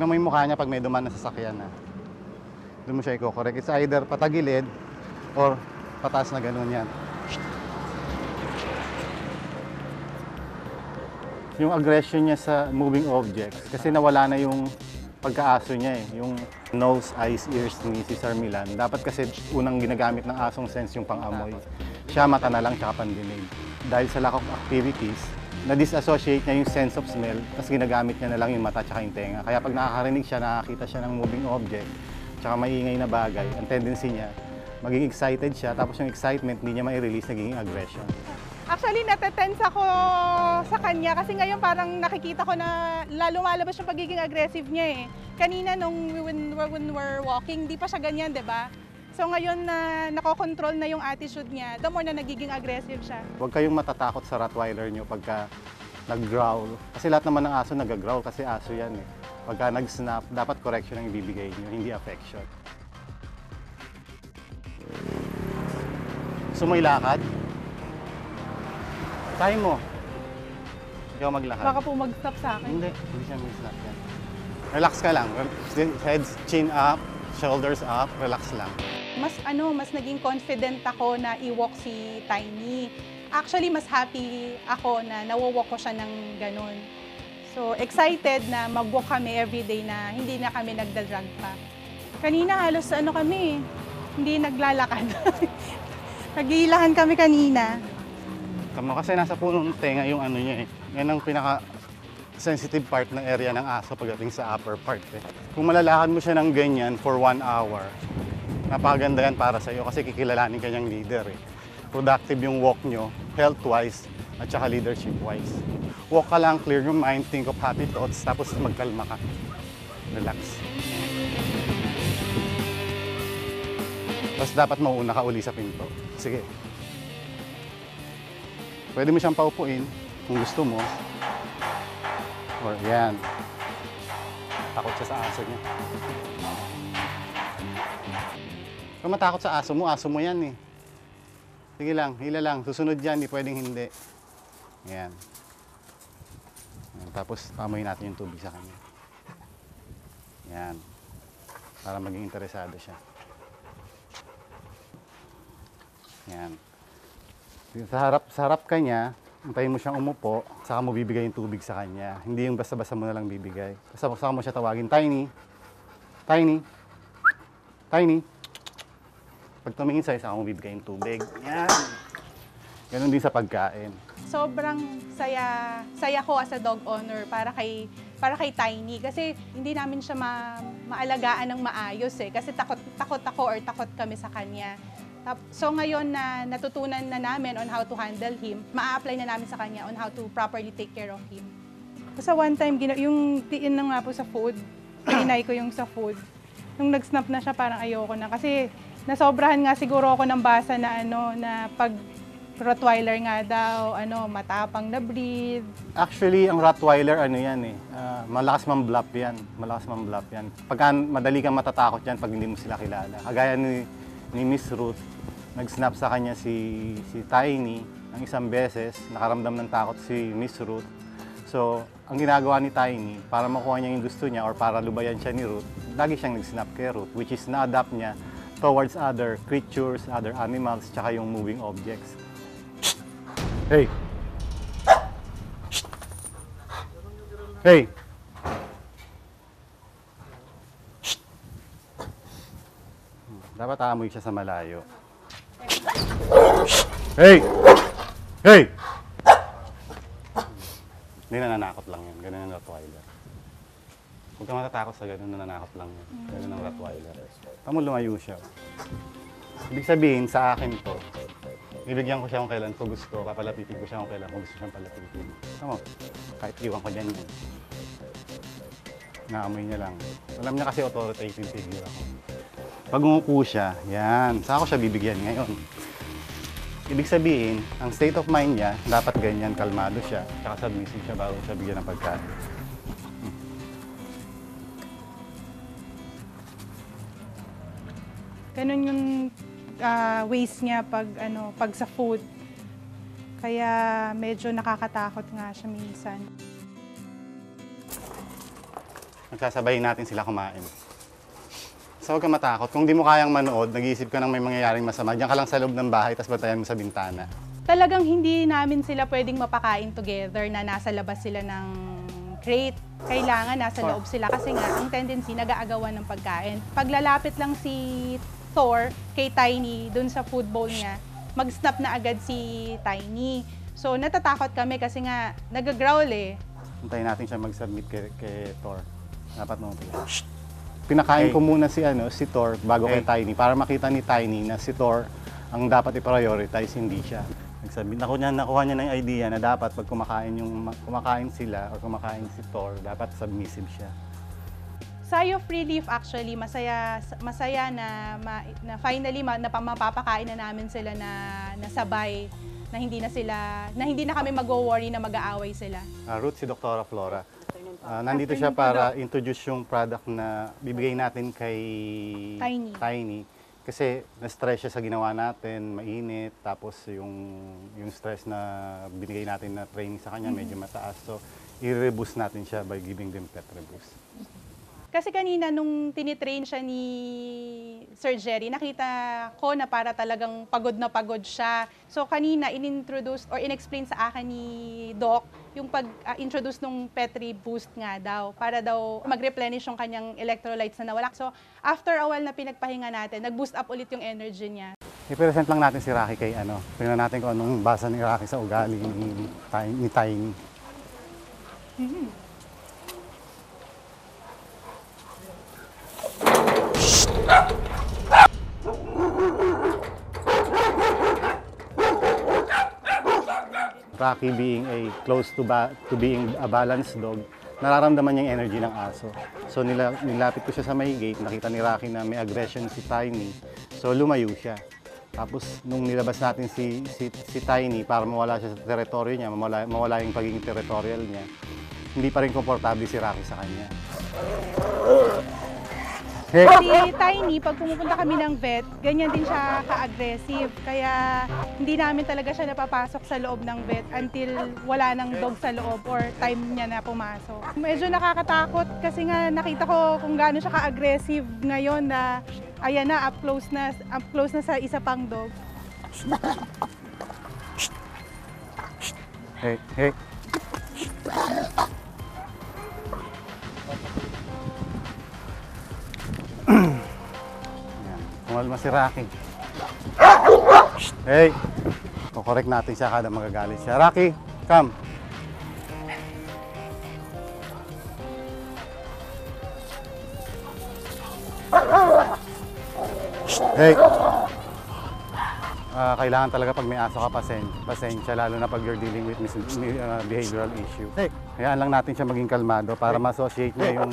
Tingnan mo yung mukha niya pag may dumaan na sasakyan na. Doon mo siya i-correct. It's either patagilid or pataas na ganun yan. Yung aggression niya sa moving objects, kasi nawala na yung pagkaaso niya eh. Yung nose, eyes, ears ni si Sir Milan. Dapat kasi unang ginagamit ng asong sense yung pang-amoy. Siya mata na lang tsaka pandinig. Dahil sa lack of activities, na-disassociate niya yung sense of smell, tapos ginagamit niya na lang yung mata tsaka yung tenga. Kaya pag nakakarinig siya, nakakita siya ng moving object, tsaka maingay na bagay, ang tendency niya, maging excited siya, tapos yung excitement hindi niya mai-release, nagiging aggression. Actually, natetense ako sa kanya kasi ngayon parang nakikita ko na lalo malabas yung pagiging aggressive niya eh. Kanina when we're walking, di pa siya ganyan, di ba? So ngayon na nakokontrol na yung attitude niya, the more na nagiging aggressive siya. Huwag kayong matatakot sa Rottweiler niyo pagka nag-growl. Kasi lahat naman ng aso nag-growl kasi aso yan eh. Pagka nag-snap, dapat correction ang ibibigay niyo, hindi affection. So may lakad? Kaya mo. Ikaw maglakad. Baka po mag-stop sa akin. Hindi siya mag-snap yan. Relax ka lang. Head, chin up, shoulders up, relax lang. Mas naging confident ako na i-walk si Tiny. Actually, mas happy ako na nawo-walk ko siya ng ganun. So, excited na mag-walk kami everyday na hindi na kami nagda-drag pa. Kanina halos kami, hindi naglalakad. Nagiilahan kami kanina. Kasi nasa punong tenga yung ano niya eh. Yan ang pinaka-sensitive part ng area ng aso pagdating sa upper part eh. Kung malalakad mo siya ng ganyan for 1 hour, napakaganda yan para sa'yo kasi kikilalanin kanyang leader eh. Productive yung walk nyo, health-wise, at saka leadership-wise. Walk ka lang, clear your mind, think of happy thoughts, tapos magkalma ka. Relax. Tapos dapat mauuna ka uli sa pinto. Sige. Pwede mo siyang paupuin kung gusto mo. Or yan. Takot siya sa aso niya. Kung matakot sa aso mo yan eh. Sige lang, hila lang. Susunod yan, di pwedeng hindi. Yan. Tapos pamoy natin yung tubig sa kanya. Yan. Para maging interesado siya. Yan. Sa harap ka niya, antayin mo siyang umupo, saka mo bibigay yung tubig sa kanya. Hindi yung basta-basta mo na lang bibigay. Saka mo siya tawagin, Tiny. Tiny. Tiny. Pag tumingin sa'yo, saka mo bibigay yung tubig. Yan. Ganun din sa pagkain. Sobrang saya ko as a dog owner para kay Tiny kasi hindi namin siya maalagaan ng maayos eh kasi takot ako or takot kami sa kanya. So ngayon na natutunan na namin on how to handle him, maa-apply na namin sa kanya on how to properly take care of him. Sa one time, yung tiin na nga po sa food, tinay ko yung sa food. Nung nag-snap na siya, parang ayoko na. Kasi nasobrahan nga siguro ako ng basa na na pag Rottweiler nga daw, matapang na breed. Actually, ang Rottweiler, yan eh. Malakas man-bluff yan. Malakas man-bluff yan. Pagka madali kang matatakot yan pag hindi mo sila kilala. Kagaya ni Miss Ruth, nag-snap sa kanya si Tiny ng isang beses, nakaramdam ng takot si Miss Ruth. So, ang ginagawa ni Tiny, para makuha niya yung gusto niya or para lubayan siya ni Ruth, lagi siyang nag-snap kay Ruth, which is na-adapt niya towards other creatures, other animals, tsaka yung moving objects. Hey! Hey! Dapat aamoy siya sa malayo. Hey! Hey! Hindi, nananakot lang yan. Ganun ang Rottweiler. Huwag ka matatakot sa ganun, nananakot lang yan. Ganun ang Rottweiler. Tamo lumayo siya. Ibig sabihin, sa akin to, bibigyan ko siya kung kailan ko gusto, papalapitin ko siya kung kailan ko gusto siyang palapitin. Tamo, kahit iwan ko dyan yan. Naamoy niya lang. Alam niya kasi authoritative figure ako. Pag umupo siya, yan. Saan ko siya bibigyan ngayon? Ibig sabihin, ang state of mind niya, dapat ganyan, kalmado siya, tsaka submissive siya bago siya bigyan ng pagkain. Ganun yung ways niya pag sa food. Kaya medyo nakakatakot nga siya minsan. Nagsasabayin natin sila kumain. So huwag kang matakot. Kung di mo kayang manood, nag-iisip ka ng may mangyayaring masama, diyan ka lang sa loob ng bahay, tapos bantayan mo sa bintana. Talagang hindi namin sila pwedeng mapakain together na nasa labas sila ng crate. Kailangan nasa loob sila kasi nga ang tendency nag-aagawan ng pagkain. Paglalapit lang si Thor kay Tiny dun sa food bowl niya, mag-snap na agad si Tiny. So natatakot kami kasi nga nag-growl eh. Hintayin natin siya mag-submit kay Thor. Dapat mo. Pinakain ko muna si Thor bago kay Tiny para makita ni Tiny na si Thor ang dapat i-prioritize, hindi siya. Nakuha niya ng idea na dapat pag kumakain sila or kumakain si Thor, dapat submissive siya. Sigh of relief actually, masaya na finally mapapakain na namin sila na sabay, na hindi na kami mag-worry na mag-aaway sila. Ruth, si Dr. Flora. Nandito siya para introduce yung product na bibigay natin kay Tiny. Kasi na-stress siya sa ginawa natin, mainit, tapos yung stress na binigay natin na training sa kanya medyo mataas. So, i-reboost natin siya by giving them pet reboost. Kasi kanina nung tinitrain siya ni Sir Jerry, nakita ko na para talagang pagod na pagod siya. So kanina in-introduce or in-explain sa akin ni Doc yung pag-introduce ng Petri Boost nga daw para daw mag-replenish yung kanyang electrolytes na nawala. So after a while na pinagpahinga natin, nag-boost up ulit yung energy niya. I-present lang natin si Rocky kay tingnan natin kung anong basa ni Rocky sa ugali ni Tiny. Rocky being close to being a balanced dog, nararamdaman niya yung energy ng aso. So nilapit ko siya sa may gate, nakita ni Rocky na may aggression si Tiny, so lumayo siya. Tapos nung nilabas natin si Tiny para mawala siya sa teritoryo niya, mawala yung pagiging territorial niya, hindi pa rin komportable si Rocky sa kanya. Si Tiny, pag pumupunta kami ng vet, ganyan din siya ka-aggressive. Kaya hindi namin talaga siya napapasok sa loob ng vet until wala ng dog sa loob or time niya na pumasok. Medyo nakakatakot kasi nga nakita ko kung gaano siya ka-aggressive ngayon na ayan na, up close na sa isa pang dog. Hey. Kumalma si Rocky. Hey! Kukorek natin siya kada magagalit siya. Rocky, come! Hey! Kailangan talaga pag may aso ka, pasensya, lalo na pag you're dealing with behavioral issue. Hey! Hayaan lang natin siya maging kalmado para ma-associate niya yung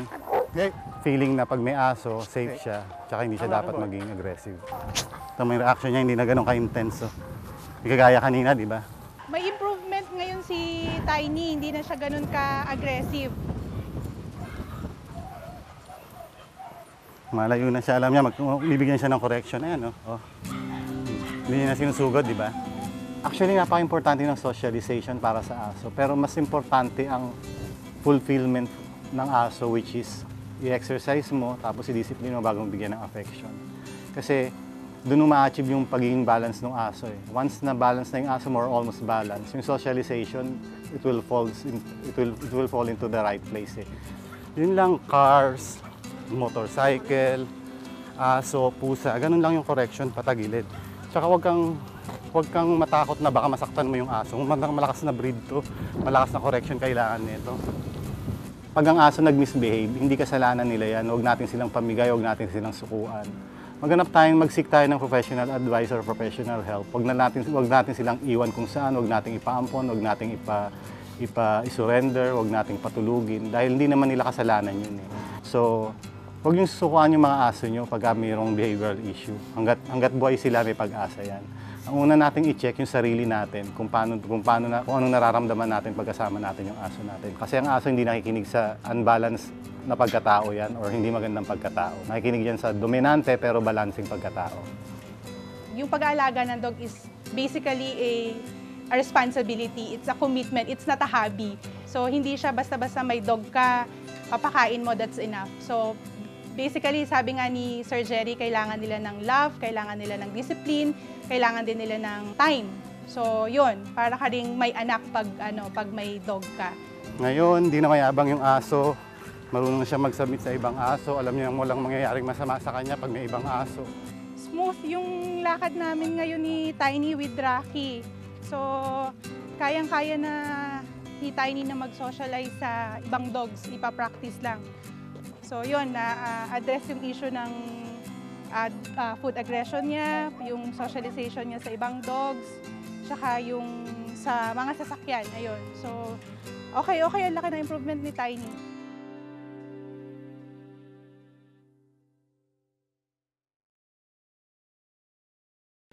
feeling na pag may aso, safe siya, tsaka hindi siya dapat maging aggressive. Ito may reaction niya, hindi na ganun ka-intense. Hindi kagaya kanina, di ba? May improvement ngayon si Tiny, hindi na siya ganun ka-aggressive. Malayo na siya, alam niya, bibigyan siya ng correction. Ayan, oh. Hindi niya na sinusugod, di ba? Actually, napaka-importante ng socialization para sa aso. Pero mas importante ang fulfillment ng aso, which is i-exercise mo, tapos i-discipline mo bago bigyan ng affection. Kasi doon ma-achieve yung pagiging balance ng aso. Once na balance na yung aso mo or almost balance, yung socialization, it will fall into the right place. Yun lang, cars, motorcycle, aso, pusa, ganun lang yung correction, patagilid. Tsaka wag kang matakot na baka masaktan mo yung aso. Kung malakas na breed to, malakas na correction kailangan nito. Pag ang aso nag-misbehave, hindi kasalanan nila yan. Huwag natin silang pamigay, huwag natin silang sukuan. Mag-seek tayo ng professional advice or professional help. Huwag natin silang iwan kung saan, huwag natin ipaampon, huwag natin i-surrender, huwag natin patulugin. Dahil hindi naman nila kasalanan yun. So, huwag yung susukuan yung mga aso nyo pag mayroong behavioral issue. Hanggat buhay sila, may pag-asa yan. Ang una nating i-check yung sarili natin kung anong nararamdaman natin pagkasama natin yung aso natin. Kasi ang aso hindi nakikinig sa unbalanced na pagkatao yan or hindi magandang pagkatao. Nakikinig yan sa dominante pero balancing pagkatao. Yung pag-aalaga ng dog is basically a responsibility, it's a commitment, it's not a hobby. So hindi siya basta-basta may dog ka, papakain mo, that's enough. So, basically, sabi nga ni Sir Jerry, kailangan nila ng love, kailangan nila ng discipline, kailangan din nila ng time. So, yun, para ka ring may anak pag may dog ka. Ngayon, hindi na mayabang yung aso. Marunong na siya mag-submit sa ibang aso. Alam niya walang mangyayaring masama sa kanya pag may ibang aso. Smooth yung lakad namin ngayon ni Tiny with Rocky. So, kayang-kaya na ni Tiny na mag-socialize sa ibang dogs, ipa-practice lang. So, yun, na-address yung issue ng food aggression niya, yung socialization niya sa ibang dogs, tsaka yung sa mga sasakyan, ayun. So, okay, ang laki na improvement ni Tiny.